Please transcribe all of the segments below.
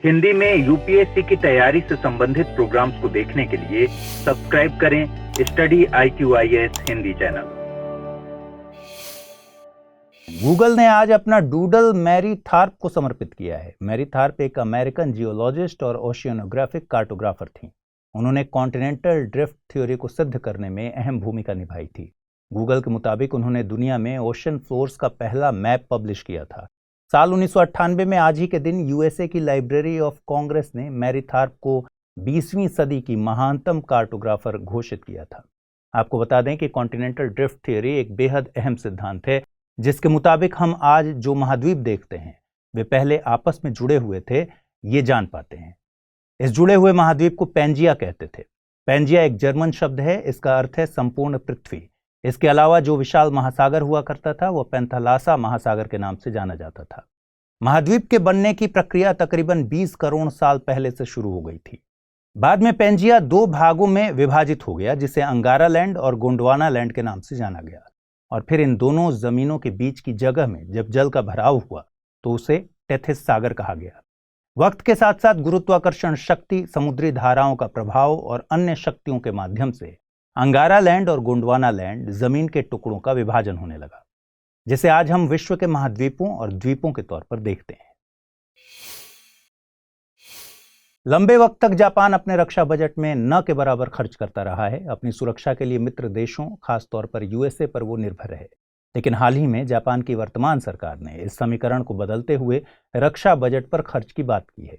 हिंदी में यूपीएससी की तैयारी से संबंधित प्रोग्राम्स को देखने के लिए सब्सक्राइब करें study IQIS Hindi channel. Google ने आज अपना डूडल मैरी थार्प को समर्पित किया है। मैरी थार्प एक अमेरिकन जियोलॉजिस्ट और ओशियनोग्राफिक कार्टोग्राफर थीं। उन्होंने कॉन्टिनेंटल ड्रिफ्ट थ्योरी को सिद्ध करने में अहम भूमिका निभाई थी। गूगल के मुताबिक उन्होंने दुनिया में ओशन फ्लोर्स का पहला मैप पब्लिश किया था। साल 1998 में आज ही के दिन यूएसए की लाइब्रेरी ऑफ कांग्रेस ने मैरी थार्प को 20वीं सदी की महानतम कार्टोग्राफर घोषित किया था। आपको बता दें कि कॉन्टिनेंटल ड्रिफ्ट थ्योरी एक बेहद अहम सिद्धांत है, जिसके मुताबिक हम आज जो महाद्वीप देखते हैं वे पहले आपस में जुड़े हुए थे, ये जान पाते हैं। इस जुड़े हुए महाद्वीप को पैंजिया कहते थे। पैंजिया एक जर्मन शब्द है, इसका अर्थ है संपूर्ण पृथ्वी। इसके अलावा जो विशाल महासागर हुआ करता था वह पेंथालासा महासागर के नाम से जाना जाता था। महाद्वीप के बनने की प्रक्रिया तकरीबन 20 करोड़ साल पहले से शुरू हो गई थी। बाद में पैंजिया 2 भागों में विभाजित हो गया, जिसे अंगारा लैंड और गोंडवाना लैंड के नाम से जाना गया। और फिर इन दोनों जमीनों के बीच की जगह में जब जल का भराव हुआ तो उसे टेथिस सागर कहा गया। वक्त के साथ साथ गुरुत्वाकर्षण शक्ति, समुद्री धाराओं का प्रभाव और अन्य शक्तियों के माध्यम से अंगारा लैंड और गोंडवाना लैंड जमीन के टुकड़ों का विभाजन होने लगा, जिसे आज हम विश्व के महाद्वीपों और द्वीपों के तौर पर देखते हैं। लंबे वक्त तक जापान अपने रक्षा बजट में न के बराबर खर्च करता रहा है। अपनी सुरक्षा के लिए मित्र देशों, खासतौर पर यूएसए पर वो निर्भर रहे। लेकिन हाल ही में जापान की वर्तमान सरकार ने इस समीकरण को बदलते हुए रक्षा बजट पर खर्च की बात की है।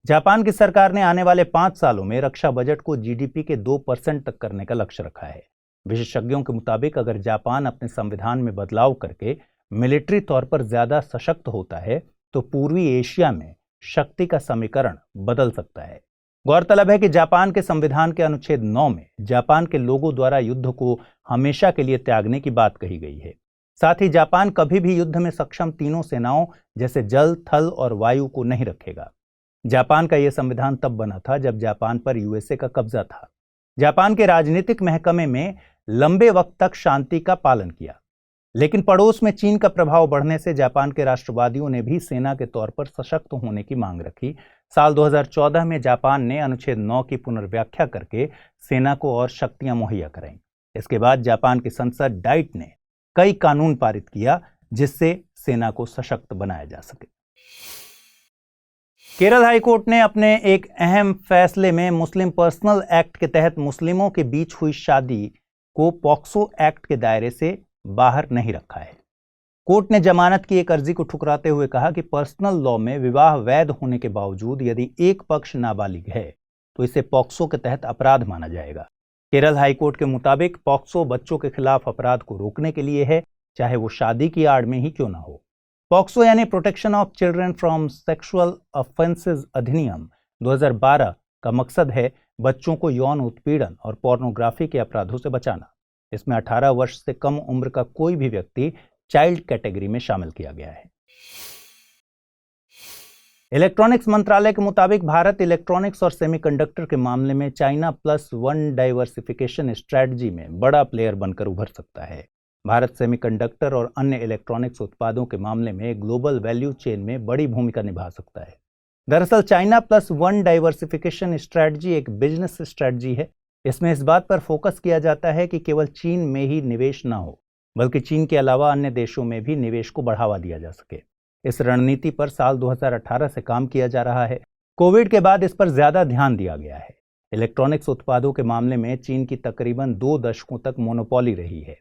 जापान की सरकार ने आने वाले 5 सालों में रक्षा बजट को जीडीपी के 2% तक करने का लक्ष्य रखा है। विशेषज्ञों के मुताबिक अगर जापान अपने संविधान में बदलाव करके मिलिट्री तौर पर ज्यादा सशक्त होता है तो पूर्वी एशिया में शक्ति का समीकरण बदल सकता है। गौरतलब है कि जापान के संविधान के अनुच्छेद 9 में जापान के लोगों द्वारा युद्ध को हमेशा के लिए त्यागने की बात कही गई है। साथ ही जापान कभी भी युद्ध में सक्षम तीनों सेनाओं जैसे जल, थल और वायु को नहीं रखेगा। जापान का यह संविधान तब बना था जब जापान पर यूएसए का कब्जा था। जापान के राजनीतिक महकमे में लंबे वक्त तक शांति का पालन किया, लेकिन पड़ोस में चीन का प्रभाव बढ़ने से जापान के राष्ट्रवादियों ने भी सेना के तौर पर सशक्त होने की मांग रखी। साल 2014 में जापान ने अनुच्छेद 9 की पुनर्व्याख्या करके सेना को और शक्तियां मुहैया कराईं। इसके बाद जापान की संसद डाइट ने कई कानून पारित किया जिससे सेना को सशक्त बनाया जा सके। केरल हाईकोर्ट ने अपने एक अहम फैसले में मुस्लिम पर्सनल एक्ट के तहत मुस्लिमों के बीच हुई शादी को पॉक्सो एक्ट के दायरे से बाहर नहीं रखा है। कोर्ट ने जमानत की एक अर्जी को ठुकराते हुए कहा कि पर्सनल लॉ में विवाह वैध होने के बावजूद यदि एक पक्ष नाबालिग है तो इसे पॉक्सो के तहत अपराध माना जाएगा। केरल हाईकोर्ट के मुताबिक पॉक्सो बच्चों के खिलाफ अपराध को रोकने के लिए है, चाहे वो शादी की आड़ में ही क्यों ना हो। पॉक्सो यानी protection of children from sexual offences अधिनियम 2012 का मकसद है बच्चों को यौन उत्पीड़न और पोर्नोग्राफी के अपराधों से बचाना। इसमें 18 वर्ष से कम उम्र का कोई भी व्यक्ति चाइल्ड कैटेगरी में शामिल किया गया है। इलेक्ट्रॉनिक्स मंत्रालय के मुताबिक भारत इलेक्ट्रॉनिक्स और सेमीकंडक्टर के मामले में चाइना +1 डाइवर्सिफिकेशन स्ट्रेटजी में बड़ा प्लेयर बनकर उभर सकता है। भारत सेमीकंडक्टर और अन्य इलेक्ट्रॉनिक्स उत्पादों के मामले में ग्लोबल वैल्यू चेन में बड़ी भूमिका निभा सकता है। दरअसल चाइना +1 डाइवर्सिफिकेशन स्ट्रेटजी एक बिजनेस स्ट्रेटजी है। इसमें इस बात पर फोकस किया जाता है कि केवल चीन में ही निवेश न हो, बल्कि चीन के अलावा अन्य देशों में भी निवेश को बढ़ावा दिया जा सके। इस रणनीति पर साल 2018 से काम किया जा रहा है। कोविड के बाद इस पर ज्यादा ध्यान दिया गया है। इलेक्ट्रॉनिक्स उत्पादों के मामले में चीन की तकरीबन 2 दशकों तक मोनोपोली रही है,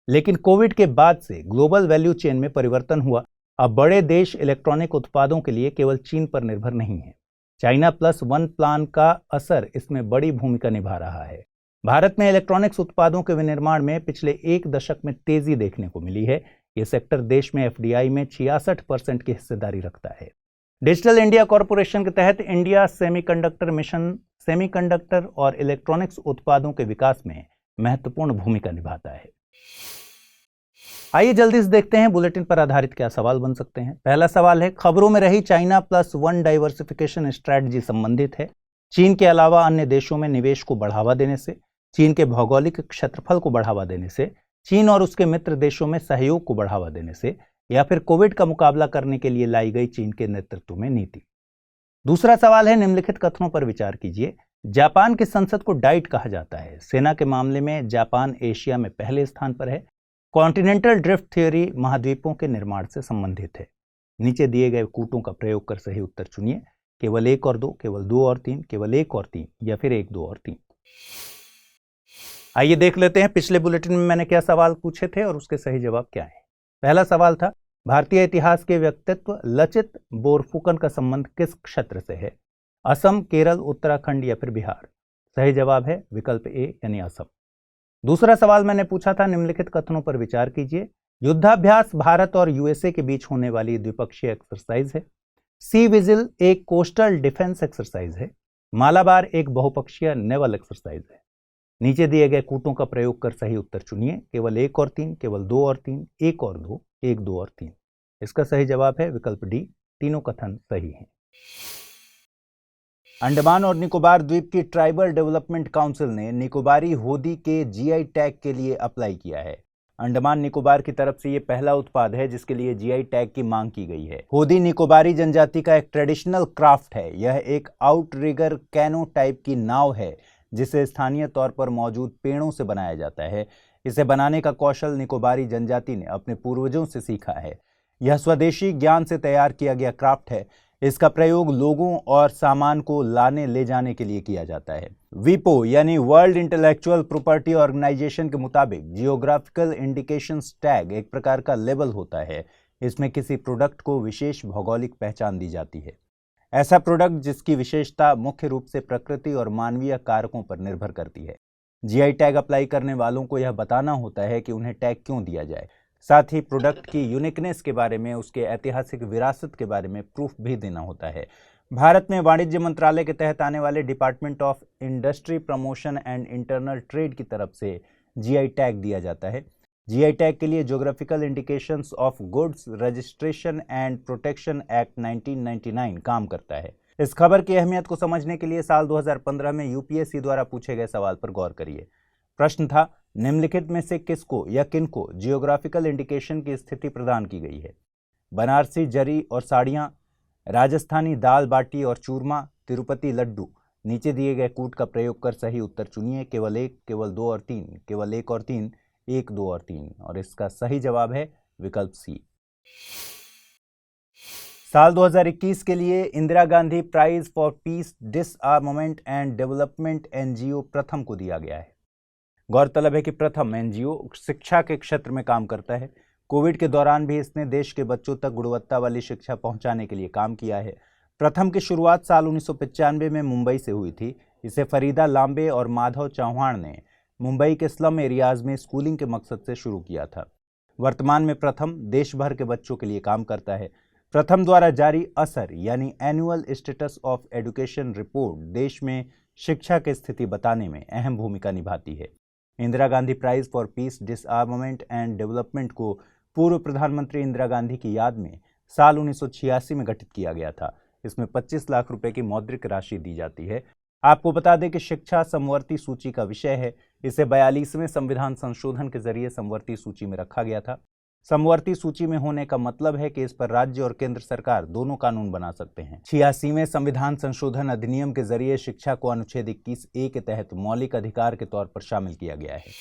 लेकिन कोविड के बाद से ग्लोबल वैल्यू चेन में परिवर्तन हुआ। अब बड़े देश इलेक्ट्रॉनिक उत्पादों के लिए केवल चीन पर निर्भर नहीं है। चाइना +1 प्लान का असर इसमें बड़ी भूमिका निभा रहा है। भारत में इलेक्ट्रॉनिक्स उत्पादों के विनिर्माण में पिछले 1 दशक में तेजी देखने को मिली है। यह सेक्टर देश में एफडीआई में 66% की हिस्सेदारी रखता है। डिजिटल इंडिया कॉरपोरेशन के तहत इंडिया सेमीकंडक्टर मिशन सेमीकंडक्टर और इलेक्ट्रॉनिक्स उत्पादों के विकास में महत्वपूर्ण भूमिका निभाता है। आइए जल्दी से देखते हैं बुलेटिन पर आधारित क्या सवाल बन सकते हैं। पहला सवाल है, खबरों में रही चाइना +1 डाइवर्सिफिकेशन स्ट्रैटेजी संबंधित है। चीन के अलावा अन्य देशों में निवेश को बढ़ावा देने से, चीन के भौगोलिक क्षेत्रफल को बढ़ावा देने से, चीन और उसके मित्र देशों में सहयोग को बढ़ावा देने से, या फिर कोविड का मुकाबला करने के लिए लाई गई चीन के नेतृत्व में नीति। दूसरा सवाल है, निम्नलिखित कथनों पर विचार कीजिए। जापान की संसद को डाइट कहा जाता है। सेना के मामले में जापान एशिया में पहले स्थान पर है। कॉन्टिनेंटल ड्रिफ्ट थ्योरी महाद्वीपों के निर्माण से संबंधित है। नीचे दिए गए कूटों का प्रयोग कर सही उत्तर चुनिए। केवल 1 और 2, केवल 2 और 3, केवल 1 और 3, या फिर 1, 2 और 3। आइए देख लेते हैं पिछले बुलेटिन में मैंने क्या सवाल पूछे थे और उसके सही जवाब क्या है। पहला सवाल था, भारतीय इतिहास के व्यक्तित्व लचित बोरफुकन का संबंध किस क्षेत्र से है? असम, केरल, उत्तराखंड या फिर बिहार? सही जवाब है विकल्प ए यानी असम। दूसरा सवाल मैंने पूछा था, निम्नलिखित कथनों पर विचार कीजिए। युद्धाभ्यास भारत और यूएसए के बीच होने वाली द्विपक्षीय एक्सरसाइज है। सी विजिल एक कोस्टल डिफेंस एक्सरसाइज है। मालाबार एक बहुपक्षीय नेवल एक्सरसाइज है। नीचे दिए गए कूटों का प्रयोग कर सही उत्तर चुनिए। केवल 1 और 3, केवल 2 और 3, 1 और 2, 1, 2 और 3। इसका सही जवाब है विकल्प डी, तीनों कथन सही हैं। अंडमान और निकोबार द्वीप की ट्राइबल डेवलपमेंट काउंसिल ने निकोबारी होदी के जीआई टैग के लिए अप्लाई किया है। अंडमान निकोबार की तरफ से यह पहला उत्पाद है जिसके लिए जीआई टैग की मांग की गई है। होदी निकोबारी जनजाति का एक ट्रेडिशनल क्राफ्ट है। यह एक आउटरिगर कैनो टाइप की नाव है जिसे स्थानीय तौर पर मौजूद पेड़ों से बनाया जाता है। इसे बनाने का कौशल निकोबारी जनजाति ने अपने पूर्वजों से सीखा है। यह स्वदेशी ज्ञान से तैयार किया गया क्राफ्ट है। इसका प्रयोग लोगों और सामान को लाने ले जाने के लिए किया जाता है। वीपो यानी वर्ल्ड इंटेलेक्चुअल प्रॉपर्टी ऑर्गेनाइजेशन के मुताबिक जियोग्राफिकल इंडिकेशंस टैग एक प्रकार का लेबल होता है। इसमें किसी प्रोडक्ट को विशेष भौगोलिक पहचान दी जाती है। ऐसा प्रोडक्ट जिसकी विशेषता मुख्य रूप से प्रकृति और मानवीय कारकों पर निर्भर करती है। जीआई टैग अप्लाई करने वालों को यह बताना होता है कि उन्हें टैग क्यों दिया जाए। साथ ही प्रोडक्ट की यूनिकनेस के बारे में, उसके ऐतिहासिक विरासत के बारे में प्रूफ भी देना होता है। भारत में वाणिज्य मंत्रालय के तहत आने वाले department of industry promotion and internal trade की तरफ से जीआई टैग दिया जाता है। जीआई टैग के लिए geographical indications of goods registration and protection act 1999 काम करता है। इस खबर की अहमियत को समझने के लिए साल 2015 में यूपीएससी द्वारा पूछे गए सवाल पर गौर करिए। प्रश्न था, निम्नलिखित में से किसको या किनको जियोग्राफिकल इंडिकेशन की स्थिति प्रदान की गई है? बनारसी जरी और साड़ियाँ, राजस्थानी दाल बाटी और चूरमा, तिरुपति लड्डू। नीचे दिए गए कूट का प्रयोग कर सही उत्तर चुनिए। केवल 1, केवल 2 और 3, केवल 1 और 3, 1, 2 और 3, और इसका सही जवाब है विकल्प सी। साल 2021 के लिए Indira Gandhi prize for peace disarmament and development NGO Pratham को दिया गया है। गौरतलब है कि प्रथम एनजीओ शिक्षा के क्षेत्र में काम करता है। कोविड के दौरान भी इसने देश के बच्चों तक गुणवत्ता वाली शिक्षा पहुंचाने के लिए काम किया है। प्रथम की शुरुआत साल 1995 में मुंबई से हुई थी। इसे फरीदा लांबे और माधव चौहान ने मुंबई के स्लम एरियाज में स्कूलिंग के मकसद से शुरू किया था। वर्तमान में प्रथम देश भर के बच्चों के लिए काम करता है। प्रथम द्वारा जारी असर यानी annual status of education report देश में शिक्षा की स्थिति बताने में अहम भूमिका निभाती है। Indira Gandhi prize for peace disarmament and development को पूर्व प्रधानमंत्री इंदिरा गांधी की याद में साल 1986 में गठित किया गया था। इसमें 25 लाख रुपए की मौद्रिक राशि दी जाती है। आपको बता दें कि शिक्षा समवर्ती सूची का विषय है। इसे 42वें संविधान संशोधन के जरिए समवर्ती सूची में रखा गया था। समवर्ती सूची में होने का मतलब है कि इस पर राज्य और केंद्र सरकार दोनों कानून बना सकते हैं। 86वें संविधान संशोधन अधिनियम के जरिए शिक्षा को अनुच्छेद 21A के तहत मौलिक अधिकार के तौर पर शामिल किया गया है।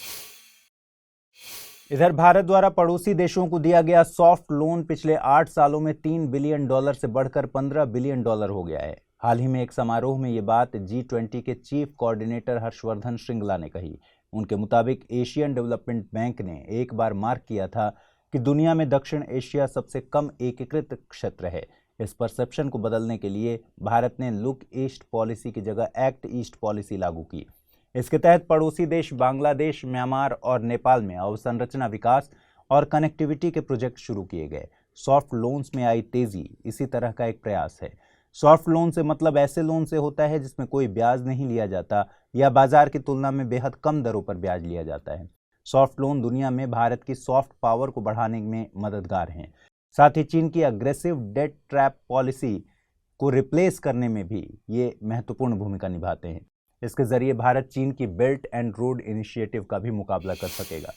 इधर भारत द्वारा पड़ोसी देशों को दिया गया सॉफ्ट लोन पिछले 8 सालों में $3 बिलियन से बढ़कर $15 बिलियन हो गया है। हाल ही में एक समारोह में ये बात G20 के चीफ कोऑर्डिनेटर हर्षवर्धन श्रृंगला ने कही। उनके मुताबिक एशियन डेवलपमेंट बैंक ने एक बार मार्क किया था कि दुनिया में दक्षिण एशिया सबसे कम एकीकृत क्षेत्र है। इस परसेप्शन को बदलने के लिए भारत ने लुक ईस्ट पॉलिसी की जगह एक्ट ईस्ट पॉलिसी लागू की। इसके तहत पड़ोसी देश बांग्लादेश, म्यांमार और नेपाल में अवसंरचना विकास और कनेक्टिविटी के प्रोजेक्ट शुरू किए गए। सॉफ्ट लोन्स में आई तेजी इसी तरह का एक प्रयास है। सॉफ्ट लोन से मतलब ऐसे लोन से होता है जिसमें कोई ब्याज नहीं लिया जाता या बाजार की तुलना में बेहद कम दरों पर ब्याज लिया जाता है। सॉफ्ट लोन दुनिया में भारत की सॉफ्ट पावर को बढ़ाने में मददगार हैं। साथ ही चीन की अग्रेसिव डेट ट्रैप पॉलिसी को रिप्लेस करने में भी ये महत्वपूर्ण भूमिका निभाते हैं। इसके जरिए भारत चीन की बेल्ट एंड रोड इनिशिएटिव का भी मुकाबला कर सकेगा।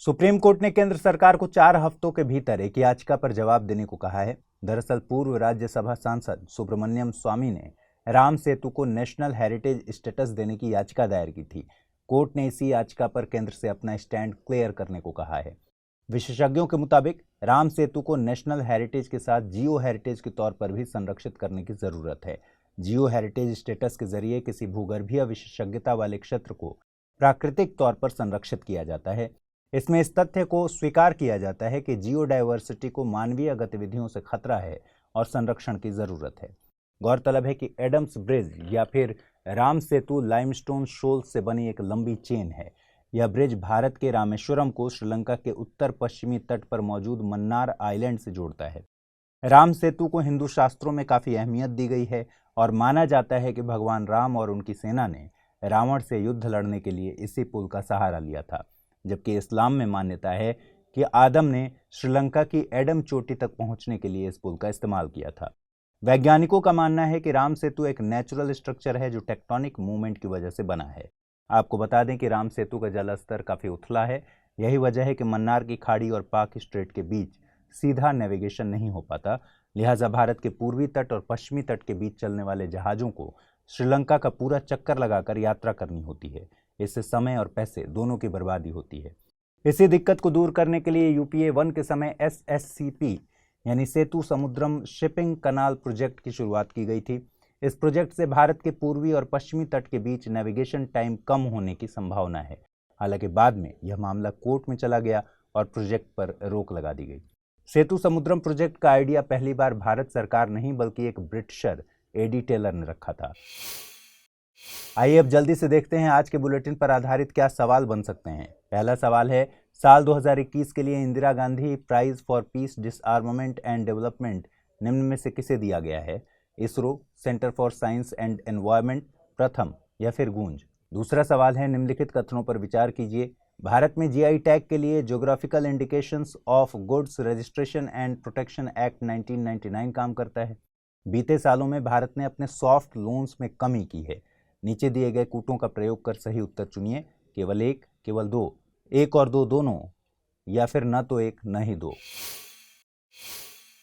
सुप्रीम कोर्ट ने केंद्र सरकार को 4 हफ्तों के भीतर एक याचिका पर जवाब देने को कहा है। दरअसल पूर्व राज्यसभा सांसद सुब्रमण्यम स्वामी ने राम सेतु को नेशनल हेरिटेज स्टेटस देने की याचिका दायर की थी। कोर्ट ने इसी याचिका पर केंद्र से अपना स्टैंड क्लियर करने को कहा है। विशेषज्ञों के मुताबिक राम सेतु को नेशनल हेरिटेज के साथ जियो हेरिटेज के तौर पर भी संरक्षित करने की जरूरत है। जियो हेरिटेज स्टेटस के जरिए किसी भूगर्भीय विशेषज्ञता वाले क्षेत्र को प्राकृतिक तौर पर संरक्षित किया जाता है। इसमें इस तथ्य को स्वीकार किया जाता है कि जियो डाइवर्सिटी को मानवीय गतिविधियों से खतरा है और संरक्षण की जरूरत है। गौरतलब है कि एडम्स ब्रिज या फिर राम सेतु लाइमस्टोन शोल से बनी एक लंबी चेन है। यह ब्रिज भारत के रामेश्वरम को श्रीलंका के उत्तर पश्चिमी तट पर मौजूद मन्नार आइलैंड से जोड़ता है। राम सेतु को हिंदू शास्त्रों में काफी अहमियत दी गई है और माना जाता है कि भगवान राम और उनकी सेना ने रावण से युद्ध लड़ने के लिए इसी पुल का सहारा लिया था, जबकि इस्लाम में मान्यता है कि आदम ने श्रीलंका की एडम चोटी तक पहुंचने के लिए इस पुल का इस्तेमाल किया था। वैज्ञानिकों का मानना है कि राम सेतु एक नेचुरल स्ट्रक्चर है जो टेक्टोनिक मूवमेंट की वजह से बना है। आपको बता दें कि राम सेतु का जल स्तर काफी उथला है। यही वजह है कि मन्नार की खाड़ी और पाक स्ट्रेट के बीच सीधा नेविगेशन नहीं हो पाता। लिहाजा भारत के पूर्वी तट और पश्चिमी तट के बीच चलने वाले जहाजों को श्रीलंका का पूरा चक्कर लगाकर यात्रा करनी होती है। इससे समय और पैसे दोनों की बर्बादी होती है। इसी दिक्कत को दूर करने के लिए UPA 1 के समय SSCP यानी सेतु समुद्रम शिपिंग कनाल प्रोजेक्ट की शुरुआत की गई थी। इस प्रोजेक्ट से भारत के पूर्वी और पश्चिमी तट के बीच नेविगेशन टाइम कम होने की संभावना है। हालांकि बाद में यह मामला कोर्ट में चला गया और प्रोजेक्ट पर रोक लगा दी गई। सेतु समुद्रम प्रोजेक्ट का आइडिया पहली बार भारत सरकार नहीं बल्कि एक ब्रिटिशर एडी टेलर ने रखा था। आइए अब जल्दी से देखते हैं आज के बुलेटिन पर आधारित क्या सवाल बन सकते हैं। पहला सवाल है, साल 2021 के लिए Indira Gandhi prize for peace disarmament and development निम्न में से किसे दिया गया है? ISRO, centre for science and environment, Pratham या फिर गूंज? दूसरा सवाल है, निम्नलिखित कथनों पर विचार कीजिए। भारत में GI टैग के लिए geographical indications of goods registration and protection act 1999 काम करता है। बीते सालों में भारत ने अपने सॉफ्ट लोन्स में कमी की है। नीचे दिए गए कूटों का प्रयोग कर सही उत्तर चुनिए। केवल एक, केवल दो, एक और दो दोनों, या फिर न तो एक न ही दो।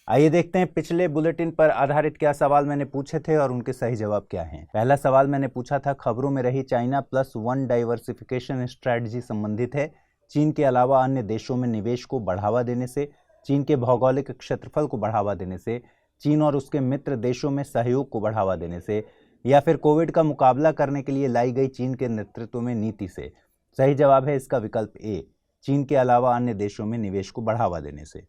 आइए देखते हैं पिछले बुलेटिन पर आधारित क्या सवाल मैंने पूछे थे और उनके सही जवाब क्या हैं। पहला सवाल मैंने पूछा था, खबरों में रही चाइना +1 डाइवर्सिफिकेशन स्ट्रैटेजी संबंधित है। चीन के अलावा अन्य देशों में निवेश को बढ़ावा देने से, चीन के भौगोलिक क्षेत्रफल को बढ़ावा देने से, चीन और उसके मित्र देशों में सहयोग को बढ़ावा देने से, या फिर कोविड का मुकाबला करने के लिए लाई गई चीन के नेतृत्व में नीति से? सही जवाब है इसका विकल्प ए, चीन के अलावा अन्य देशों में निवेश को बढ़ावा देने से।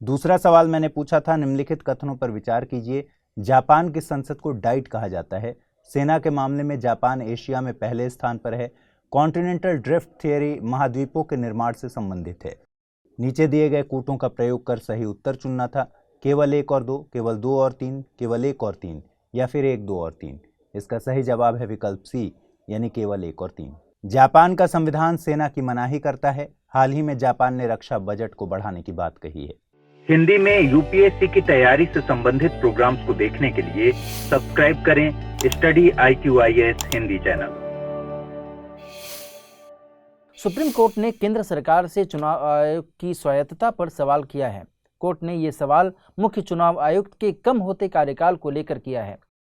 दूसरा सवाल मैंने पूछा था, निम्नलिखित कथनों पर विचार कीजिए। जापान की संसद को डाइट कहा जाता है। सेना के मामले में जापान एशिया में पहले स्थान पर है। कॉन्टिनेंटल ड्रिफ्ट थियरी महाद्वीपों के निर्माण से संबंधित है। नीचे दिए गए कूटों का प्रयोग कर सही उत्तर चुनना था। केवल एक और दो, केवल दो और तीन, केवल एक और तीन, या फिर एक, दो और तीन। इसका सही जवाब है विकल्प सी, यानी केवल एक और तीन। जापान का संविधान सेना की मनाही करता है। हाल ही में जापान ने रक्षा बजट को बढ़ाने की बात कही है। हिंदी में UPSC की तैयारी से संबंधित प्रोग्राम्स को देखने के लिए सब्सक्राइब करें study IQIS Hindi channel. Supreme court ने केंद्र सरकार से चुनाव आयोग की स्वायत्तता पर सवाल किया है। कोर्ट ने ये सवाल मुख्य चुनाव आयुक्त के कम होते कार्यकाल को लेकर किया है।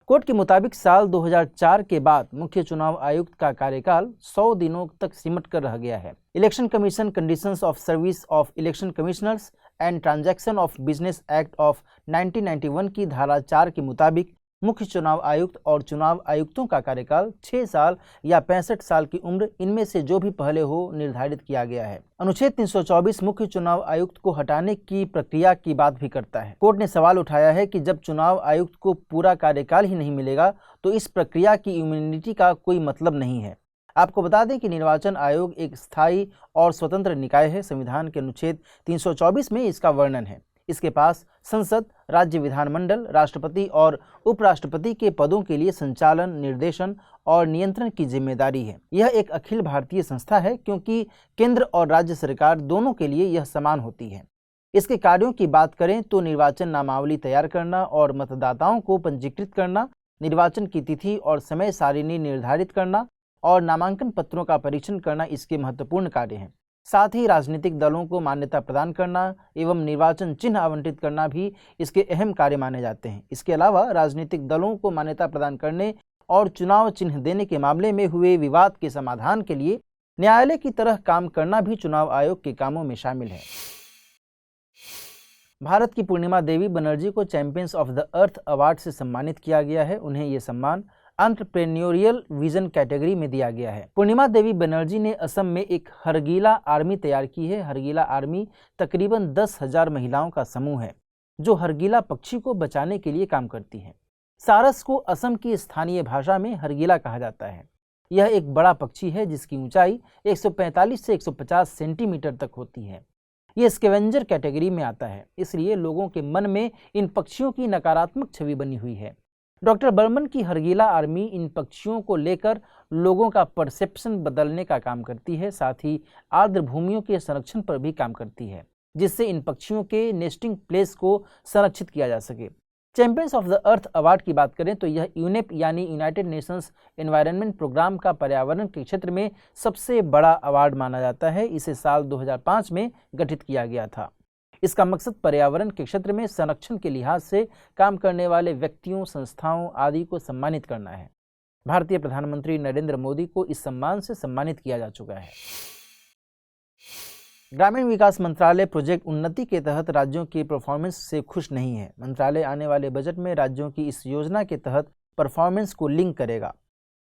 कोर्ट के मुताबिक साल 2004 के बाद मुख्य चुनाव आयुक्त का कार्यकाल 100 दिनों तक सिमट कर रह गया है। Election commission conditions of service of election commissioners and transaction of business act of 1991 की धारा 4 के मुताबिक मुख्य चुनाव आयुक्त और चुनाव आयुक्तों का कार्यकाल 6 साल या 65 साल की उम्र, इनमें से जो भी पहले हो, निर्धारित किया गया है। अनुच्छेद 324 मुख्य चुनाव आयुक्त को हटाने की प्रक्रिया की बात भी करता है। कोर्ट ने सवाल उठाया है कि जब चुनाव आयुक्त को पूरा कार्यकाल ही नहीं मिलेगा तो इस प्रक्रिया की इम्यूनिटी का कोई मतलब नहीं है। आपको बता दें कि निर्वाचन आयोग एक स्थायी और स्वतंत्र निकाय है। संविधान के अनुच्छेद 324 में इसका वर्णन है। इसके पास संसद, राज्य विधानमंडल, राष्ट्रपति और उपराष्ट्रपति के पदों के लिए संचालन, निर्देशन और नियंत्रण की जिम्मेदारी है। यह एक अखिल भारतीय संस्था है क्योंकि केंद्र और राज्य सरकार दोनों के लिए यह समान होती है। इसके कार्यों की बात करें तो निर्वाचन नामावली तैयार करना और मतदाताओं को पंजीकृत करना, निर्वाचन की तिथि और समय सारिणी निर्धारित करना और नामांकन पत्रों का परीक्षण करना इसके महत्वपूर्ण कार्य हैं। साथ ही राजनीतिक दलों को मान्यता प्रदान करना एवं निर्वाचन चिन्ह आवंटित करना भी इसके अहम कार्य माने जाते हैं। इसके अलावा राजनीतिक दलों को मान्यता प्रदान करने और चुनाव चिन्ह देने के मामले में हुए विवाद के समाधान के लिए न्यायालय की तरह काम करना भी चुनाव आयोग के कामों में शामिल है। भारत की पूर्णिमा देवी बनर्जी को champions of the earth award से सम्मानित किया गया है। उन्हें ये सम्मान एंटरप्रेन्योरियल विजन कैटेगरी में दिया गया है। पूर्णिमा देवी बनर्जी ने असम में एक हरगीला आर्मी तैयार की है। हरगीला आर्मी तकरीबन 10,000 महिलाओं का समूह है जो हरगीला पक्षी को बचाने के लिए काम करती है। सारस को असम की स्थानीय भाषा में हरगीला कहा जाता है। यह एक बड़ा पक्षी है जिसकी ऊंचाई 145 से 150 सेंटीमीटर तक होती है। यह स्कैवेंजर कैटेगरी में आता है, इसलिए लोगों के मन में इन पक्षियों की नकारात्मक छवि बनी हुई है। डॉक्टर बर्मन की हरगीला आर्मी इन पक्षियों को लेकर लोगों का परसेप्शन बदलने का काम करती है। साथ ही आर्द्र भूमियों के संरक्षण पर भी काम करती है, जिससे इन पक्षियों के नेस्टिंग प्लेस को संरक्षित किया जा सके। Champions of the earth award की बात करें तो यह यूनेप यानी यूनाइटेड नेशंस एनवायरनमेंट प्रोग्राम का पर्यावरण के क्षेत्र में सबसे बड़ा अवार्ड माना जाता है। इसे साल 2005 में गठित किया गया था। इसका मकसद पर्यावरण के क्षेत्र में संरक्षण के लिहाज से काम करने वाले व्यक्तियों, संस्थाओं आदि को सम्मानित करना है। भारतीय प्रधानमंत्री नरेंद्र मोदी को इस सम्मान से सम्मानित किया जा चुका है। ग्रामीण विकास मंत्रालय प्रोजेक्ट उन्नति के तहत राज्यों की परफॉर्मेंस से खुश नहीं है। मंत्रालय आने वाले बजट में राज्यों की इस योजना के तहत परफॉर्मेंस को लिंक करेगा।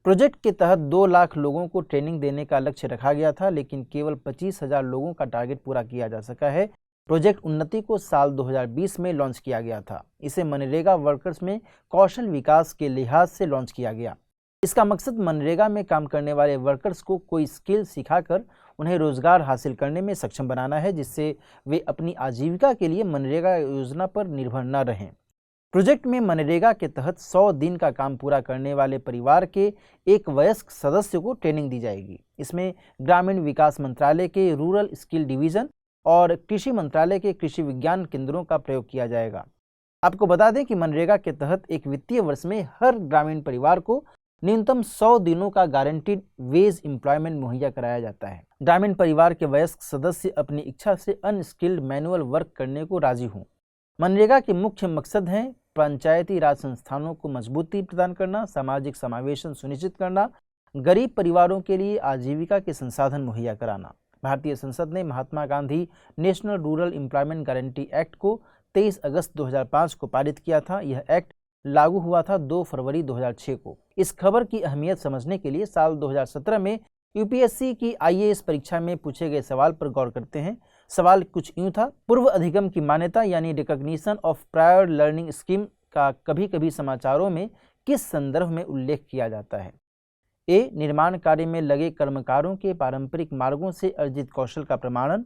प्रोजेक्ट के तहत 2 लाख लोगों को ट्रेनिंग देने का लक्ष्य रखा गया था, लेकिन केवल 25,000 लोगों का टारगेट पूरा किया जा सका है। प्रोजेक्ट उन्नति को साल 2020 में लॉन्च किया गया था। इसे मनरेगा वर्कर्स में कौशल विकास के लिहाज से लॉन्च किया गया। इसका मकसद मनरेगा में काम करने वाले वर्कर्स को कोई स्किल सिखाकर उन्हें रोजगार हासिल करने में सक्षम बनाना है, जिससे वे अपनी आजीविका के लिए मनरेगा योजना पर निर्भर न रहें। प्रोजेक्ट में मनरेगा के तहत 100 दिन का काम पूरा करने वाले परिवार के एक वयस्क सदस्य को ट्रेनिंग दी जाएगी। इसमें ग्रामीण विकास मंत्रालय के रूरल स्किल डिवीजन और कृषि मंत्रालय के कृषि विज्ञान केंद्रों का प्रयोग किया जाएगा। आपको बता दें कि मनरेगा के तहत एक वित्तीय वर्ष में हर ग्रामीण परिवार को न्यूनतम 100 दिनों का गारंटीड वेज एम्प्लॉयमेंट मुहैया कराया जाता है। ग्रामीण परिवार के वयस्क सदस्य अपनी इच्छा से अनस्किल्ड मैनुअल वर्क करने को राजी हों। मनरेगा के मुख्य मकसद हैं पंचायती राज संस्थानों को मजबूती प्रदान करना, सामाजिक समावेशन सुनिश्चित करना, गरीब परिवारों के लिए आजीविका के संसाधन मुहैया कराना। भारतीय संसद ने Mahatma Gandhi national rural employment guarantee act को 23 अगस्त 2005 को पारित किया था। यह एक्ट लागू हुआ था 2 फरवरी 2006 को। इस खबर की अहमियत समझने के लिए साल 2017 में यूपीएससी की IAS परीक्षा में पूछे गए सवाल पर गौर करते हैं। सवाल कुछ यूं था, पूर्व अधिगम की मान्यता यानी recognition of prior learning scheme का कभी कभी समाचारों में किस संदर्भ में उल्लेख किया जाता है? ए. निर्माण कार्य में लगे कर्मकारों के पारंपरिक मार्गों से अर्जित कौशल का प्रमाणन।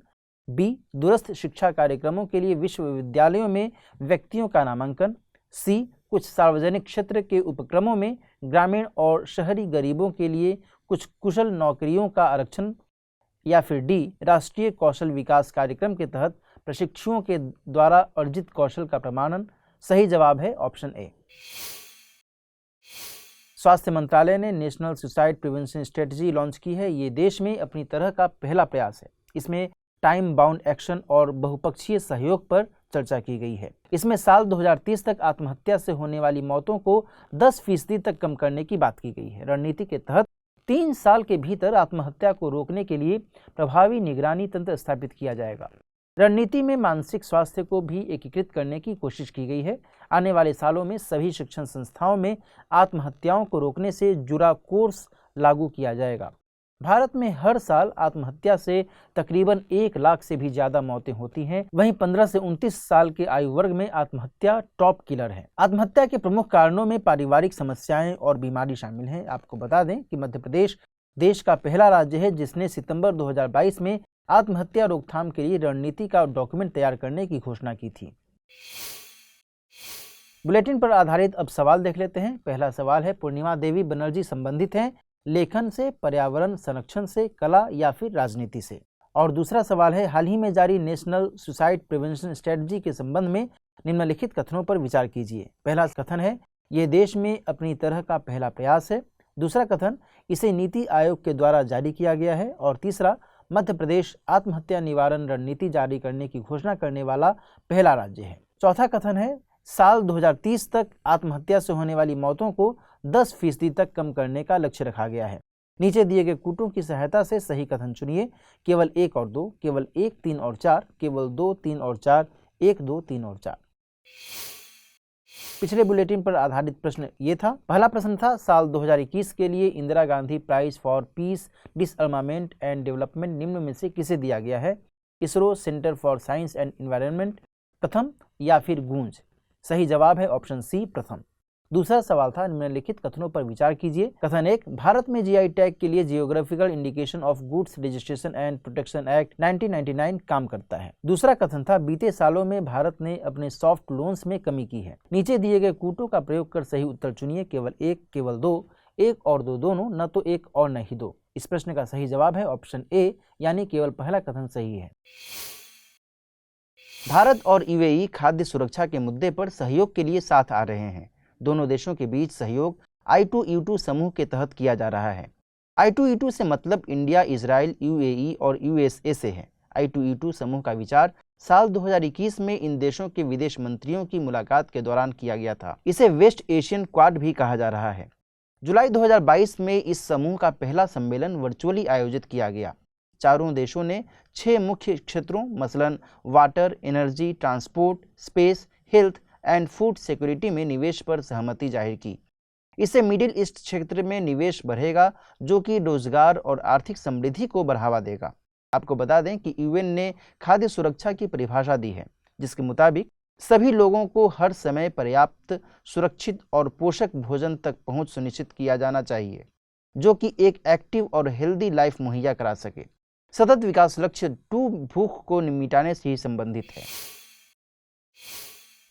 बी. दूरस्थ शिक्षा कार्यक्रमों के लिए विश्वविद्यालयों में व्यक्तियों का नामांकन। सी. कुछ सार्वजनिक क्षेत्र के उपक्रमों में ग्रामीण और शहरी गरीबों के लिए कुछ कुशल नौकरियों का आरक्षण। या फिर डी. राष्ट्रीय कौशल विकास कार्यक्रम के तहत प्रशिक्षुओं के द्वारा अर्जित कौशल का प्रमाणन। सही जवाब है ऑप्शन ए। स्वास्थ्य मंत्रालय ने national suicide prevention strategy launch की है। ये देश में अपनी तरह का पहला प्रयास है। इसमें टाइम बाउंड एक्शन और बहुपक्षीय सहयोग पर चर्चा की गई है। इसमें साल 2030 तक आत्महत्या से होने वाली मौतों को 10% तक कम करने की बात की गई है। रणनीति के तहत 3 साल के भीतर आत्महत्या को रोकने के लिए प्रभावी निगरानी तंत्र स्थापित किया जाएगा। रणनीति में मानसिक स्वास्थ्य को भी एकीकृत करने की कोशिश की गई है। आने वाले सालों में सभी शिक्षण संस्थाओं में आत्महत्याओं को रोकने से जुड़ा कोर्स लागू किया जाएगा। भारत में हर साल आत्महत्या से तकरीबन 1 लाख से भी ज्यादा मौतें होती हैं। वहीं 15 से 29 साल के आयु वर्ग में आत्महत्या टॉप किलर है। आत्महत्या के प्रमुख कारणों में पारिवारिक समस्याएं और बीमारी शामिल हैं। आपको बता दें कि मध्य प्रदेश देश का पहला राज्य है जिसने सितंबर 2022 में आत्महत्या रोकथाम के लिए रणनीति का डॉक्यूमेंट तैयार करने की घोषणा की थी। बुलेटिन पर आधारित अब सवाल देख लेते हैं। पहला सवाल है, पूर्णिमा देवी बनर्जी संबंधित हैं लेखन से, पर्यावरण संरक्षण से, कला या फिर राजनीति से? और दूसरा सवाल है, हाल ही में जारी नेशनल सुसाइड प्रिवेंशन स्ट्रेटजी के संबंध में निम्नलिखित कथनों पर विचार कीजिए। पहला कथन है, यह देश में अपनी तरह का पहला प्रयास है। दूसरा कथन, इसे नीति आयोग के द्वारा जारी किया गया है। और तीसरा, मध्य प्रदेश आत्महत्या निवारण रणनीति जारी करने की घोषणा करने वाला पहला राज्य है। चौथा कथन है, साल 2030 तक आत्महत्या से होने वाली मौतों को 10% तक कम करने का लक्ष्य रखा गया है। नीचे दिए गए कूटों की सहायता से सही कथन चुनिए। केवल 1 और 2, केवल 1, 3 और 4, केवल 2, 3 और 4, 1, 2, 3 और 4। पिछले बुलेटिन पर आधारित प्रश्न ये था। पहला प्रश्न था, साल 2021 के लिए Indira Gandhi prize for peace, disarmament and development निम्न में से किसे दिया गया है? ISRO, centre for science and environment, Pratham या फिर गूंज? सही जवाब है ऑप्शन सी, प्रथम। दूसरा सवाल था, निम्नलिखित कथनों पर विचार कीजिए। कथन 1, भारत में जीआई टैग के लिए geographical indication of goods registration and protection act 1999 काम करता है। दूसरा कथन था, बीते सालों में भारत ने अपने सॉफ्ट लोन्स में कमी की है। नीचे दिए गए कूटों का प्रयोग कर सही उत्तर चुनिए। केवल 1, केवल 2, 1 और 2 दोनों, न तो 1 और न ही 2। इस प्रश्न का सही जवाब है ऑप्शन ए, यानी केवल पहला कथन सही है। भारत और यूएई खाद्य सुरक्षा के मुद्दे पर सहयोग के लिए साथ आ रहे हैं। दोनों देशों के बीच सहयोग I2E2 समूह के तहत किया जा रहा है। I2E2 से मतलब इंडिया, इजराइल, यूएई और यूएसए से है। I2E2 समूह का विचार साल 2021 में इन देशों के विदेश मंत्रियों की मुलाकात के दौरान किया गया था। इसे वेस्ट एशियन क्वाड भी कहा जा रहा है। जुलाई 2022 में इस समूह का पहला सम्मेलन वर्चुअली आयोजित किया गया। चारों देशों ने 6 मुख्य क्षेत्रों मसलन water, energy, transport, space, health and food security में निवेश पर सहमति जाहिर की। इससे मिडिल ईस्ट क्षेत्र में निवेश बढ़ेगा, जो कि रोजगार और आर्थिक समृद्धि को बढ़ावा देगा। आपको बता दें कि यूएन ने खाद्य सुरक्षा की परिभाषा दी है, जिसके मुताबिक सभी लोगों को हर समय पर्याप्त, सुरक्षित और पोषक भोजन तक पहुंच सुनिश्चित किया जाना चाहिए, जो कि एक एक्टिव और हेल्दी लाइफ मुहैया करा सके। सतत विकास लक्ष्य 2 भूख को मिटाने से ही संबंधित है।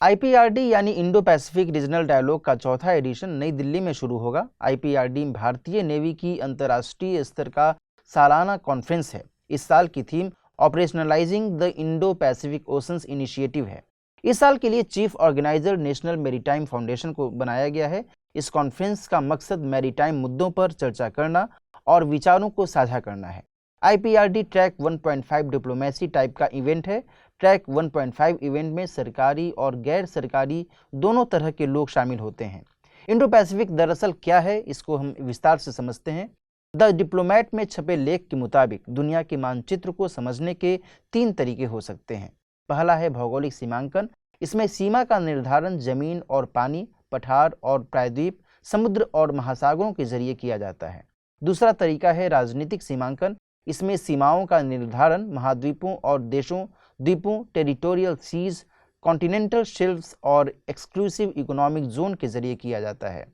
IPRD यानी इंडो पैसिफिक रीजनल डायलॉग का चौथा एडिशन नई दिल्ली में शुरू होगा। IPRD भारतीय नेवी की अंतर्राष्ट्रीय स्तर का सालाना कॉन्फ्रेंस है। इस साल की theme operationalising the Indo Pacific oceans initiative है। इस साल के लिए chief organiser national maritime foundation को बनाया गया है। इस कॉन्फ्रेंस का मकसद मैरीटाइम मुद्दों पर चर्चा करना और विचारों को साझा करना है। IPRD ट्रैक 1.5 डिप्लोमेसी टाइप का इवेंट है। ट्रैक 1.5 इवेंट में सरकारी और गैर सरकारी दोनों तरह के लोग शामिल होते हैं। इंडो पैसिफिक दरअसल क्या है, इसको हम विस्तार से समझते हैं। द डिप्लोमैट में छपे लेख के मुताबिक दुनिया के मानचित्र को समझने के 3 तरीके हो सकते हैं। पहला है भौगोलिक सीमांकन। इसमें सीमा का निर्धारण जमीन और पानी, पठार और प्रायद्वीप, समुद्र और महासागरों के जरिए किया जाता है। दूसरा तरीका है राजनीतिक सीमांकन। इसमें सीमाओं का निर्धारण महाद्वीपों और देशों, द्वीपों, टेरिटोरियल सीज, कॉन्टिनेंटल शेल्फ्स और एक्सक्लूसिव इकोनॉमिक जोन के जरिए किया जाता है।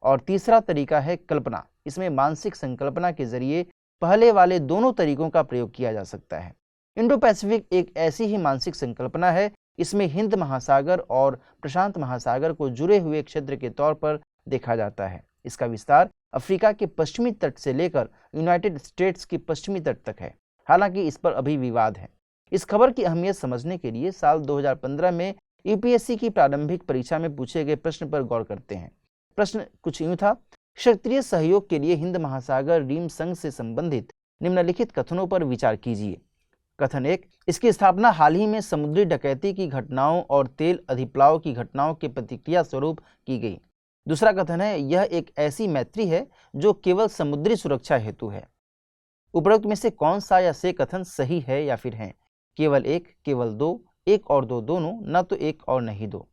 और तीसरा तरीका है कल्पना। इसमें मानसिक संकल्पना के जरिए पहले वाले दोनों तरीकों का प्रयोग किया जा सकता है। इंडो पैसिफिक एक ऐसी ही मानसिक संकल्पना है। इसमें हिंद महासागर और प्रशांत महासागर को जुड़े हुए क्षेत्र के तौर पर देखा जाता है। इसका विस्तार अफ्रीका के पश्चिमी तट से लेकर यूनाइटेड स्टेट्स के पश्चिमी तट तक है। हालांकि इस पर अभी विवाद है। इस खबर की अहमियत समझने के लिए साल 2015 में यूपीएससी की प्रारंभिक परीक्षा में पूछे गए प्रश्न पर गौर करते हैं। प्रश्न कुछ यूं था, क्षेत्रीय सहयोग के लिए हिंद महासागर रीम संघ से संबंधित निम्नलिखित कथनों पर विचार कीजिए। कथन 1, इसकी स्थापना हाल ही में समुद्री डकैती की घटनाओं और तेल अधिप्लाव की घटनाओं के प्रतिक्रिया स्वरूप की गई। दूसरा कथन है, यह एक ऐसी मैत्री है जो केवल समुद्री सुरक्षा हेतु है। उपरोक्त में से कौन सा या से कथन सही है या फिर है? केवल 1, केवल 2, 1 और 2 दोनों, न तो 1 और न ही 2।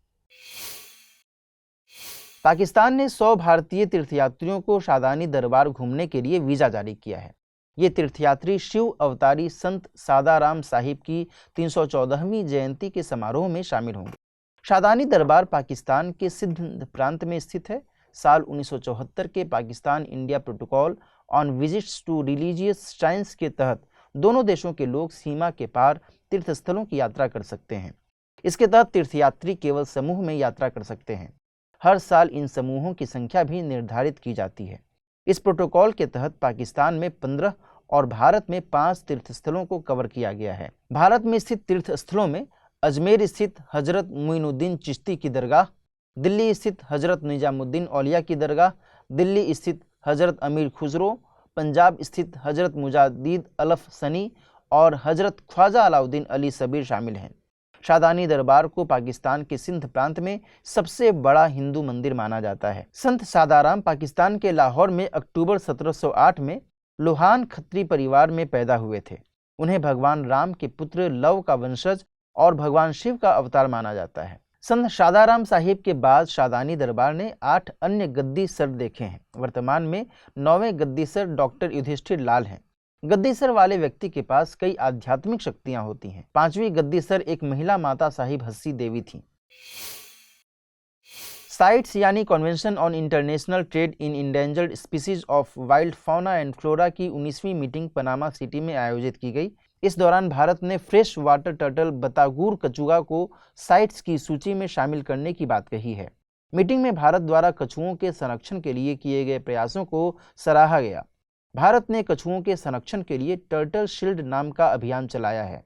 पाकिस्तान ने 100 भारतीय तीर्थयात्रियों को शादानी दरबार घूमने के लिए वीजा जारी किया है। ये तीर्थयात्री शिव अवतारी संत सादाराम साहिब की 314वीं जयंती के समारोह में शामिल होंगे। शादानी दरबार पाकिस्तान के सिंध प्रांत में स्थित है। साल 1974 के Pakistan India protocol on visits to religious shrines के तहत दोनों देशों के लोग सीमा के पार तीर्थस्थलों की यात्रा कर सकते हैं। इसके तहत तीर्थयात्री केवल समूह में यात्रा कर सकते हैं। हर साल इन समूहों की संख्या भी निर्धारित की जाती है। इस प्रोटोकॉल के तहत पाकिस्तान में 15 और भारत में 5 तीर्थस्थलों को कवर किया गया है। भारत में स्थित तीर्थस्थलों में अजमेर स्थित हजरत मुइनुद्दीन चिश्ती की दरगाह, दिल्ली स्थित हजरत निजामुद्दीन औलिया की दरगाह, दिल्ली स्थित हजरत अमीर खुसरो, पंजाब स्थित हजरत मुजाद्दिद अलफ सनी और हजरत ख्वाजा अलाउद्दीन अली सबीर शामिल हैं। शादानी दरबार को पाकिस्तान के सिंध प्रांत में सबसे बड़ा हिंदू मंदिर माना जाता है। संत सादाराम पाकिस्तान के लाहौर में अक्टूबर 1708 में लोहान खत्री परिवार में पैदा हुए थे। उन्हें भगवान राम के पुत्र लव का वंशज और भगवान शिव का अवतार माना जाता है। संत शादाराम साहिब के बाद शादानी दरबार ने 8 अन्य गद्दी सर देखे हैं। वर्तमान में 9वें गद्दी सर डॉक्टर युधिष्ठिर लाल हैं। गद्दी सर वाले व्यक्ति के पास कई आध्यात्मिक शक्तियां होती हैं। 5वीं गद्दी सर एक महिला माता साहिब हस्सी देवी थी। साइट्स यानी convention on international trade in endangered species of wild fauna and flora की 19वीं मीटिंग पनामा सिटी में आयोजित की गई। इस दौरान भारत ने फ्रेश वाटर टर्टल बतागूर कछुआ को साइट्स की सूची में शामिल करने की बात कही है। मीटिंग में भारत द्वारा कछुओं के संरक्षण के लिए किए गए प्रयासों को सराहा गया। भारत ने कछुओं के संरक्षण के लिए टर्टल शील्ड नाम का अभियान चलाया है।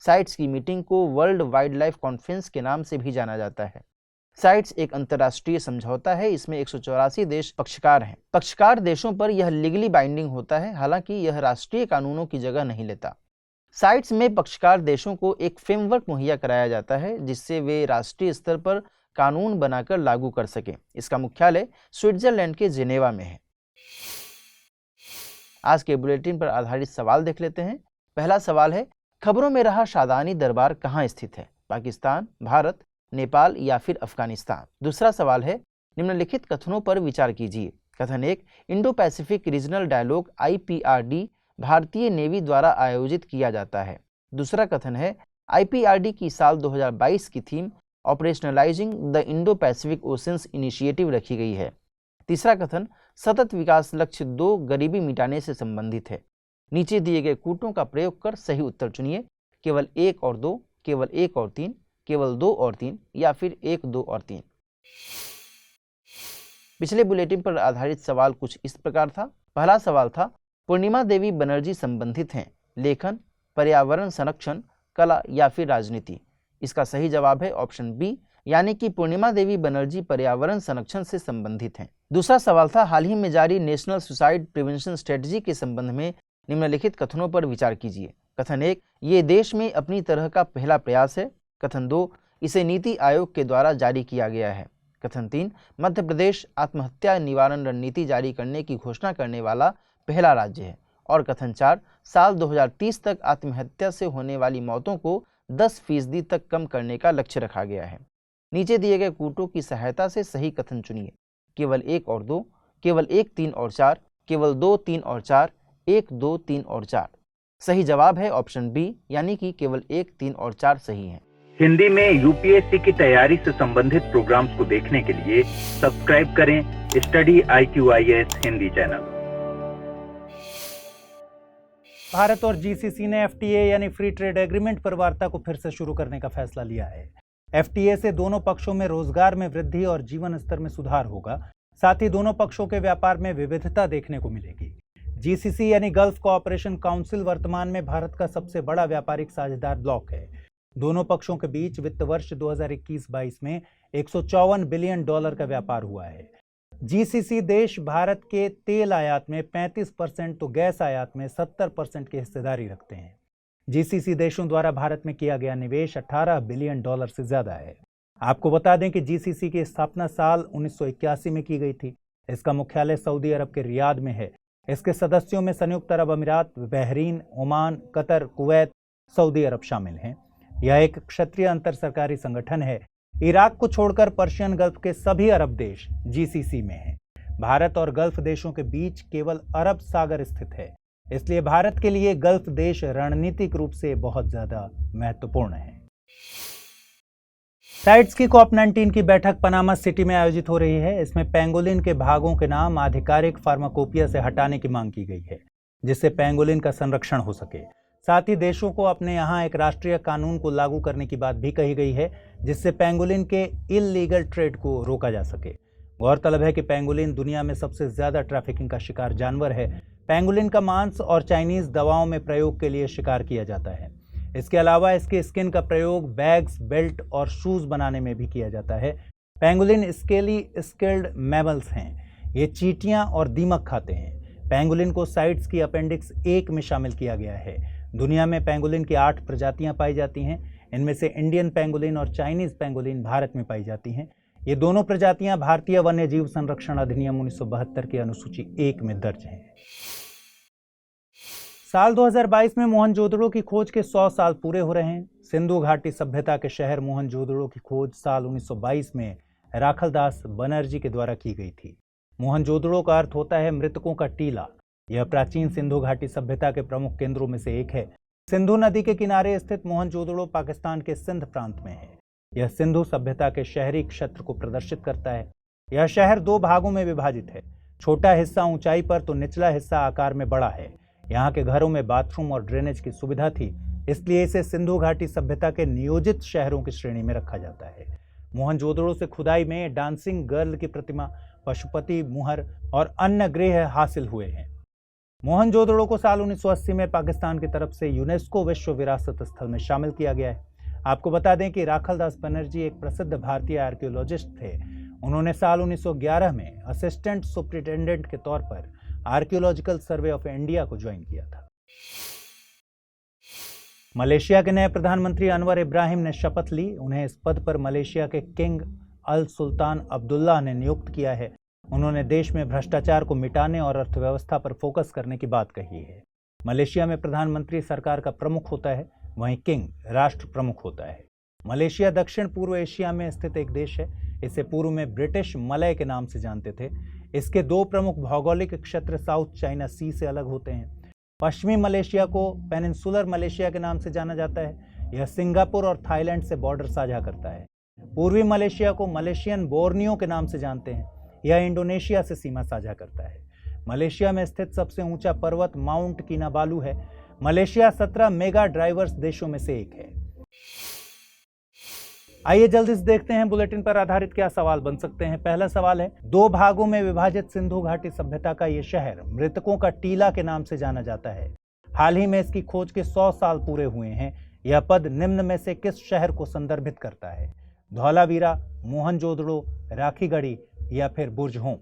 साइट्स की मीटिंग को वर्ल्ड वाइल्ड लाइफ कॉन्फ्रेंस के नाम से भी जाना जाता है। साइट्स एक अंतर्राष्ट्रीय समझौता है। इसमें 184 देश पक्षकार हैं। पक्षकार देशों पर यह लीगली बाइंडिंग होता है, हालांकि यह राष्ट्रीय कानूनों की जगह नहीं लेता। साइट्स में पक्षकार देशों को एक फ्रेमवर्क मुहैया कराया जाता है जिससे वे राष्ट्रीय स्तर पर कानून बनाकर लागू कर सकें। इसका मुख्यालय स्विट्जरलैंड के जेनेवा में है। आज के बुलेटिन पर आधारित सवाल देख लेते हैं। पहला सवाल है, खबरों में रहा शादानी दरबार कहाँ स्थित है? पाकिस्तान, भारत, नेपाल या फिर अफगानिस्तान? दूसरा सवाल है, निम्नलिखित कथनों पर विचार कीजिए। कथन 1, Indo Pacific regional dialogue IPRD भारतीय नेवी द्वारा आयोजित किया जाता है। दूसरा कथन है, IPRD की साल 2022 की theme operationalising the Indo Pacific oceans initiative रखी गई है। तीसरा कथन, सतत विकास लक्ष्य 2 गरीबी मिटाने से संबंधित है। नीचे दिए गए कूटों का प्रयोग कर सही उत्तर चुनिए। केवल 1 और 2, केवल 1 और 3, केवल 2 और 3 या फिर 1, 2 और 3। पिछले बुलेटिन पर आधारित सवाल कुछ इस प्रकार था। पहला सवाल था, पूर्णिमा देवी बनर्जी संबंधित हैं लेखन, पर्यावरण संरक्षण, कला या फिर राजनीति? इसका सही जवाब है ऑप्शन बी, यानी कि पूर्णिमा देवी बनर्जी पर्यावरण संरक्षण से संबंधित हैं। दूसरा सवाल था, हाल ही में जारी नेशनल सुसाइड प्रिवेंशन स्ट्रेटजी के संबंध में निम्नलिखित कथनों पर विचार कीजिए। कथन 1, ये देश में अपनी तरह का पहला प्रयास है। कथन 2, इसे नीति आयोग के द्वारा जारी किया गया है। कथन 3, मध्य प्रदेश आत्महत्या निवारण रणनीति जारी करने की घोषणा करने वाला पहला राज्य है। और कथन 4, साल 2030 तक आत्महत्या से होने वाली मौतों को 10% तक कम करने का लक्ष्य रखा गया है। नीचे दिए गए कूटों की सहायता से सही कथन चुनिए। केवल 1 और 2, केवल 1, 3 और 4, केवल 2, 3 और 4, 1, 2, 3 और 4। सही जवाब है ऑप्शन बी, यानी कि केवल 1, 3 और 4 सही है। हिंदी में UPSC की तैयारी से संबंधित प्रोग्राम्स को देखने के लिए सब्सक्राइब करें study IQIS Hindi channel. Bharat और GCC ने FTA यानी फ्री ट्रेड एग्रीमेंट पर वार्ता को फिर से शुरू करने का फैसला लिया है। FTA से दोनों पक्षों में रोजगार में वृद्धि और जीवन स्तर में सुधार होगा। साथ ही दोनों पक्षों के व्यापार में विविधता देखने को मिलेगी। GCC यानी गल्फ कोऑपरेशन काउंसिल वर्तमान में भारत का सबसे बड़ा व्यापारिक साझेदार ब्लॉक है। दोनों पक्षों के बीच वित्त वर्ष 2021-22 में $154 बिलियन का व्यापार हुआ है। GCC देश भारत के तेल आयात में 35% तो गैस आयात में 70% की हिस्सेदारी रखते हैं। GCC देशों द्वारा भारत में किया गया निवेश $18 बिलियन से ज्यादा है। आपको बता दें कि GCC की स्थापना साल 1981 में की गई थी। इसका मुख्यालय सऊदी अरब के रियाद में है। इसके सदस्यों में संयुक्त अरब अमीरात, Bahrain, Oman, Qatar, Kuwait, Saudi Arab शामिल हैं। यह एक क्षेत्रीय अंतर सरकारी संगठन है। इराक को छोड़कर पर्शियन गल्फ के सभी अरब देश GCC में हैं। भारत और गल्फ देशों के बीच केवल अरब सागर स्थित है, इसलिए भारत के लिए गल्फ देश रणनीतिक रूप से बहुत ज्यादा महत्वपूर्ण है। साइट्स की COP19 की बैठक पनामा सिटी में आयोजित हो रही है। इसमें पेंगोलिन के भागों के नाम आधिकारिक फार्माकोपिया से हटाने की मांग की गई है, जिससे पेंगोलिन का संरक्षण हो सके। साथ ही देशों को अपने यहाँ एक राष्ट्रीय कानून को लागू करने की बात भी कही गई है, जिससे पेंगोलिन के इल्लीगल ट्रेड को रोका जा सके। गौरतलब है कि पेंगोलिन दुनिया में सबसे ज्यादा ट्रैफिकिंग का शिकार जानवर है। पेंगुलिन का मांस और चाइनीज दवाओं में प्रयोग के लिए शिकार किया जाता है। इसके अलावा इसके स्किन का प्रयोग बैग्स, बेल्ट और शूज बनाने में भी किया जाता है। पेंगुलिन स्केली स्किल्ड मैमल्स हैं। ये चींटियां और दीमक खाते हैं। पेंगुलिन को साइट्स की अपेंडिक्स 1 में शामिल किया गया है। दुनिया में पेंगुलिन की 8 प्रजातियां पाई जाती हैं। इनमें से इंडियन पेंगुलिन और चाइनीज पेंगुलिन भारत में पाई जाती हैं। ये दोनों प्रजातियां भारतीय वन्य जीव संरक्षण अधिनियम 1972 की अनुसूची 1 में दर्ज हैं। साल 2022 में मोहनजोदड़ो की खोज के 100 साल पूरे हो रहे हैं। सिंधु घाटी सभ्यता के शहर मोहनजोदड़ो की खोज साल 1922 में राखलदास बनर्जी के द्वारा की गई थी। मोहनजोदड़ो का अर्थ होता है मृतकों का टीला। यह प्राचीन सिंधु घाटी सभ्यता के प्रमुख केंद्रों में से एक है। सिंधु नदी के किनारे स्थित मोहनजोदड़ो पाकिस्तान के सिंध प्रांत में है। यह सिंधु सभ्यता के शहरी क्षेत्र को प्रदर्शित करता है। यह शहर 2 भागों में विभाजित है। छोटा हिस्सा ऊंचाई पर तो निचला हिस्सा आकार में बड़ा है। यहाँ के घरों में बाथरूम और ड्रेनेज की सुविधा थी, इसलिए इसे सिंधु घाटी सभ्यता के नियोजित शहरों की श्रेणी में रखा जाता है। मोहनजोदड़ो से खुदाई में डांसिंग गर्ल की प्रतिमा, पशुपति मुहर और अन्य गृह हासिल हुए हैं। मोहनजोदड़ो को साल 1980 में पाकिस्तान की तरफ से यूनेस्को विश्व विरासत स्थल में शामिल किया गया है। आपको बता दें कि राखलदास बनर्जी एक प्रसिद्ध भारतीय आर्कियोलॉजिस्ट थे। उन्होंने साल 1911 में असिस्टेंट सुपरिटेंडेंट के तौर पर आर्कियोलॉजिकल सर्वे ऑफ इंडिया को ज्वाइन किया था। मलेशिया के नए प्रधानमंत्री अनवर इब्राहिम ने शपथ ली। उन्हें इस पद पर मलेशिया के किंग अल सुल्तान अब्दुल्लाह ने नियुक्त किया है। उन्होंने देश में भ्रष्टाचार को मिटाने और अर्थव्यवस्था पर फोकस करने की बात कही है। मलेशिया में प्रधानमंत्री सरकार का प्रमुख होता है, वहीं किंग राष्ट्र प्रमुख होता है। मलेशिया दक्षिण पूर्व एशिया में स्थित एक देश है। इसे पूर्व में ब्रिटिश मलय के नाम से जानते थे। इसके 2 प्रमुख भौगोलिक क्षेत्र साउथ चाइना सी से अलग होते हैं। पश्चिमी मलेशिया को पेनिनसुलर मलेशिया के नाम से जाना जाता है। यह सिंगापुर और थाईलैंड से बॉर्डर साझा करता है। पूर्वी मलेशिया को मलेशियन बोर्नियो के नाम से जानते हैं। यह इंडोनेशिया से सीमा साझा करता है। मलेशिया में स्थित सबसे ऊंचा पर्वत माउंट किनाबालू है। मलेशिया 17 मेगा ड्राइवर्स देशों में से एक है। आइए जल्दी से देखते हैं बुलेटिन पर आधारित क्या सवाल बन सकते हैं। पहला सवाल है, 2 भागों में विभाजित सिंधु घाटी सभ्यता का यह शहर मृतकों का टीला के नाम से जाना जाता है। हाल ही में इसकी खोज के 100 साल पूरे हुए हैं। यह पद निम्न में से किस शहर को संदर्भित करता है? धौलावीरा, मोहनजोदड़ो, राखीगढ़ी या फिर बुर्जहोम?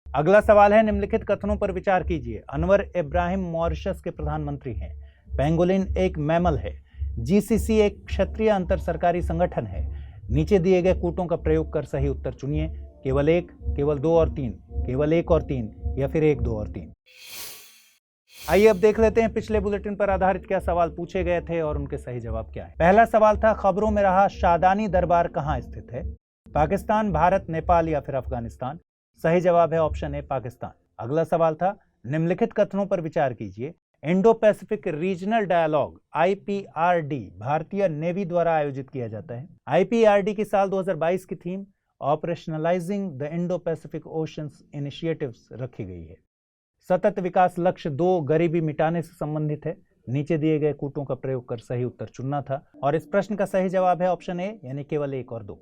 अगला सवाल है, निम्नलिखित कथनों पर विचार कीजिए। अनवर इब्राहिम मॉरिशस के प्रधानमंत्री हैं। पेंगोलिन एक मैमल है। जीसीसी एक क्षेत्रीय अंतर सरकारी संगठन है। नीचे दिए गए कूटों का प्रयोग कर सही उत्तर चुनिए। केवल 1, केवल 2 और 3, केवल 1 और 3 या फिर 1, 2 और 3। आइए अब देख लेते हैं पिछले बुलेटिन पर आधारित क्या सवाल पूछे गए थे और उनके सही जवाब क्या है। पहला सवाल था, खबरों में रहा शादानी दरबार कहाँ स्थित है? पाकिस्तान, भारत, नेपाल या फिर अफगानिस्तान? सही जवाब है ऑप्शन ए, पाकिस्तान। अगला सवाल था, निम्नलिखित कथनों पर विचार कीजिए। Indo Pacific regional dialogue IPRD भारतीय नेवी द्वारा आयोजित किया जाता है। IPRD की साल 2022 की theme operationalising the Indo Pacific oceans initiatives रखी गई है। सतत विकास लक्ष्य 2 गरीबी मिटाने से संबंधित है। नीचे दिए गए कूटों का प्रयोग कर सही उत्तर चुनना था और इस प्रश्न का सही जवाब है ऑप्शन ए, यानी केवल 1 और 2।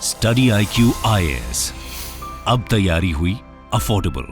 स्टडी IQ IAS, अब तैयारी हुई अफोर्डेबल।